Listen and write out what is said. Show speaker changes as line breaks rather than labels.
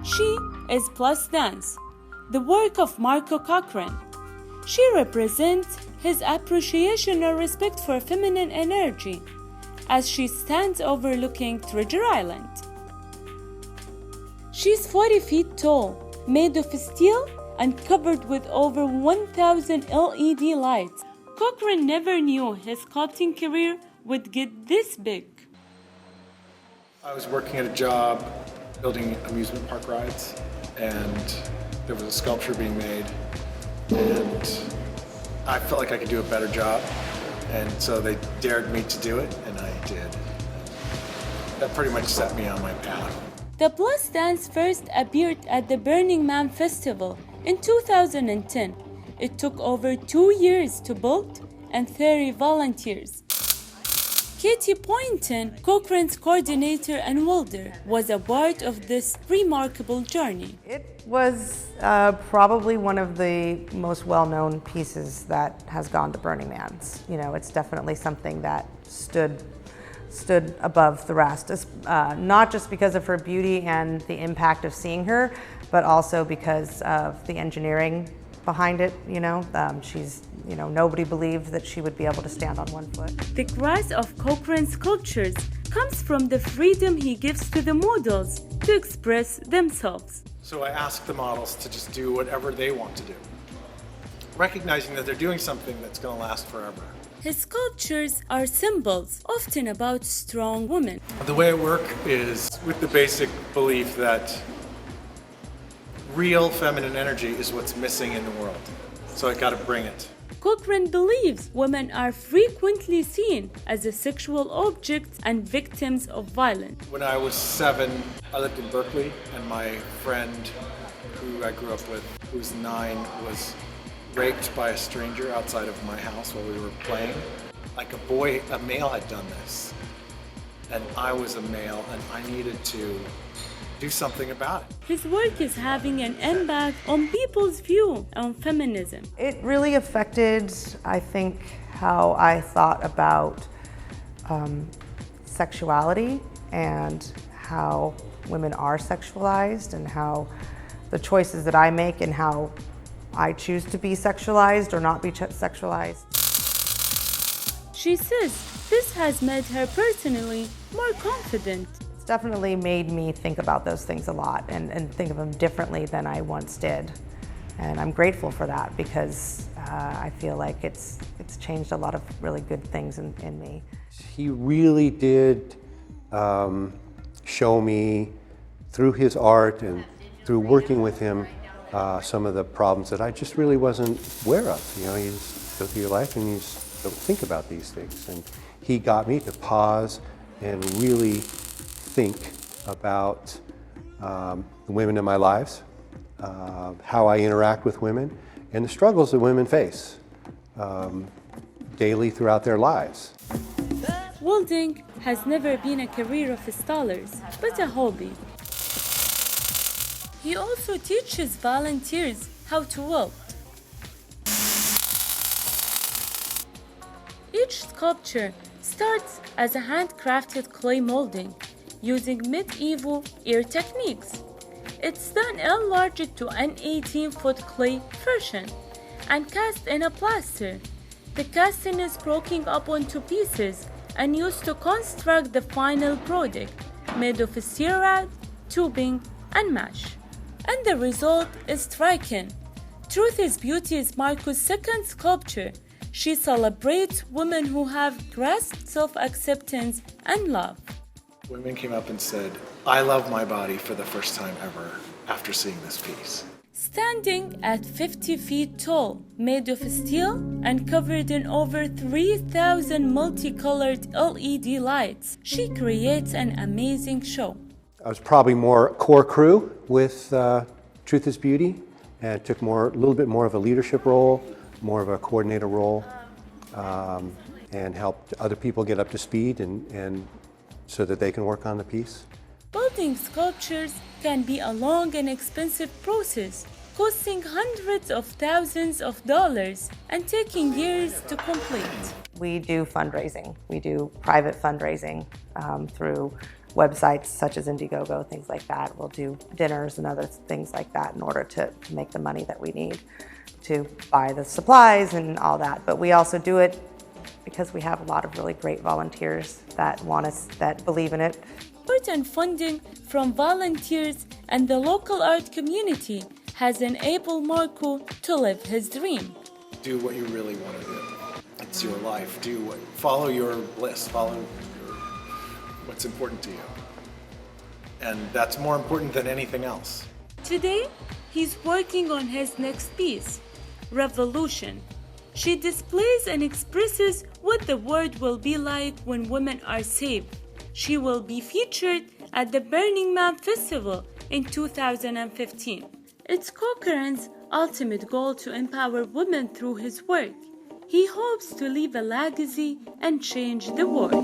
She is Plus Dance, the work of Marco Cochran. She represents his appreciation and respect for feminine energy as she stands overlooking Treasure Island. She's 40 feet tall, made of steel and covered with over 1,000 LED lights. Cochran never knew his sculpting career would get this big.
I was working at a job building amusement park rides, and there was a sculpture being made, and I felt like I could do a better job, and so they dared me to do it, and I did. That pretty much set me on my path.
The Plus Dance first appeared at the Burning Man Festival in 2010. It took over 2 years to build and 30 volunteers. Katie Poynton, Cochran's coordinator and welder, was a part of this remarkable journey.
It was probably one of the most well-known pieces that has gone to Burning Man's. You know, it's definitely something that stood above the rest, not just because of her beauty and the impact of seeing her, but also because of the engineering behind it. Nobody believed that she would be able to stand on one foot.
The grace of Cochran's sculptures comes from the freedom he gives to the models to express themselves.
So I asked the models to just do whatever they want to do, recognizing that they're doing something that's going to last forever.
His sculptures are symbols, often about strong women.
The way I work is with the basic belief that real feminine energy is what's missing in the world. So I gotta bring it.
Cochran believes women are frequently seen as a sexual objects and victims of violence.
When I was 7, I lived in Berkeley, and my friend who I grew up with, who's 9, was raped by a stranger outside of my house while we were playing. Like a male had done this, and I was a male, and I needed to do something about it.
His work is having an impact on people's view on feminism.
It really affected, I think, how I thought about sexuality and how women are sexualized and how the choices that I make and how I choose to be sexualized or not be sexualized.
She says this has made her personally more confident.
It's definitely made me think about those things a lot and think of them differently than I once did. And I'm grateful for that because I feel like it's changed a lot of really good things in me.
He really did show me through his art and through working with him some of the problems that I just really wasn't aware of. You know, you just go through your life and you just don't think about these things. And he got me to pause and really think about the women in my lives, how I interact with women, and the struggles that women face daily throughout their lives.
Welding has never been a career of scholars, but a hobby. He also teaches volunteers how to weld. Each sculpture starts as a handcrafted clay molding using medieval ear techniques. It's then enlarged to an 18-foot clay version and cast in a plaster. The casting is broken up onto pieces and used to construct the final product made of steel rod, tubing, and mesh. And the result is striking. Truth is Beauty is Marco's second sculpture. She celebrates women who have grasped self-acceptance and love.
Women came up and said, "I love my body for the first time ever after seeing this piece."
Standing at 50 feet tall, made of steel and covered in over 3,000 multicolored LED lights, she creates an amazing show.
I was probably more core crew with Truth is Beauty, and took a little bit more of a leadership role, more of a coordinator role, and helped other people get up to speed and so that they can work on the piece.
Building sculptures can be a long and expensive process. costing hundreds of thousands of dollars and taking years to complete.
We do fundraising. We do private fundraising through websites such as Indiegogo, things like that. We'll do dinners and other things like that in order to make the money that we need to buy the supplies and all that. But we also do it because we have a lot of really great volunteers that want us, that believe in it.
Support and funding from volunteers and the local art community has enabled Marco to live his dream.
Do what you really want to do. It's your life. Follow your bliss. Follow what's important to you. And that's more important than anything else.
Today, he's working on his next piece, Revolution. She displays and expresses what the world will be like when women are saved. She will be featured at the Burning Man Festival in 2015. It's Cochran's ultimate goal to empower women through his work. He hopes to leave a legacy and change the world.